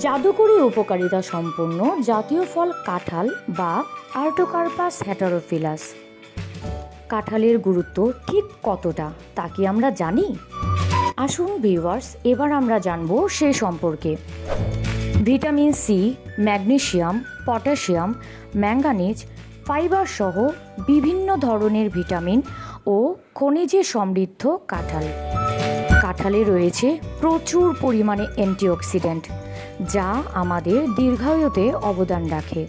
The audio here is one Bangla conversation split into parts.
জাদুকরী উপকারিতা সম্পন্ন জাতীয় ফল কাঁঠাল বা আর্টোকার্পাস হেটারোফিলাস। কাঁঠালের গুরুত্ব ঠিক কতটা তা কি আমরা জানি? আসুন ভিউয়ার্স, এবার আমরা জানব সে সম্পর্কে। Vitamin C, magnesium, potassium, manganese, fibre সহ বিভিন্ন ধরনের ভিটামিন ও খনিজে সমৃদ্ধ কাঁঠাল। কাঁঠালে রয়েছে প্রচুর পরিমাণে অ্যান্টিঅক্সিডেন্ট, যা আমাদের দীর্ঘায়ুতে অবদান রাখে।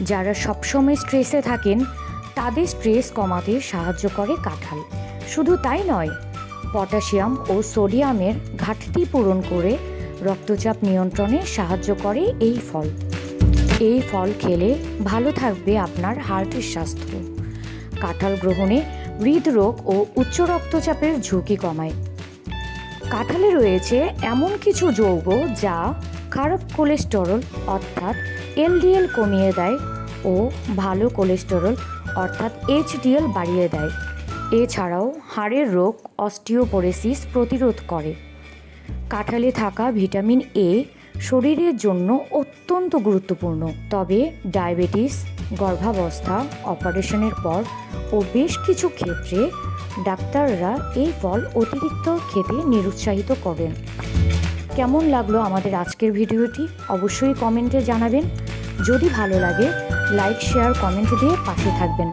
যারা সবসময় স্ট্রেসে থাকেন তাদের স্ট্রেস কমাতে সাহায্য করে কাঁঠাল। শুধু তাই নয়, পটাশিয়াম ও সোডিয়ামের ঘাটতি পূরণ করে রক্তচাপ নিয়ন্ত্রণে সাহায্য করে এই ফল। এই ফল খেলে ভালো থাকবে আপনার হার্টের স্বাস্থ্য। কাঁঠাল গ্রহণে হৃদরোগ ও উচ্চ রক্তচাপের ঝুঁকি কমায়। কাঁঠালে রয়েছে এমন কিছু যৌগ যা খারাপ কোলেস্টেরল অর্থাৎ এলডিএল কমিয়ে দেয় ও ভালো কোলেস্টেরল অর্থাৎ এইচডিএল বাড়িয়ে দেয়। এছাড়াও হাড়ের রোগ অস্টিওপোরোসিস প্রতিরোধ করে। কাঁঠালে থাকা ভিটামিন এ শরীরের জন্য অত্যন্ত গুরুত্বপূর্ণ। তবে ডায়াবেটিস, গর্ভাবস্থা, অপারেশনের পর ও বেশ কিছু ক্ষেত্রে ডাক্তাররা এই ফল অতিরিক্ত খেতে নিরুৎসাহিত করেন। কেমন লাগলো আমাদের আজকের ভিডিওটি অবশ্যই কমেন্টে জানাবেন। যদি ভালো লাগে লাইক, শেয়ার, কমেন্ট দিয়ে পাশে থাকবেন।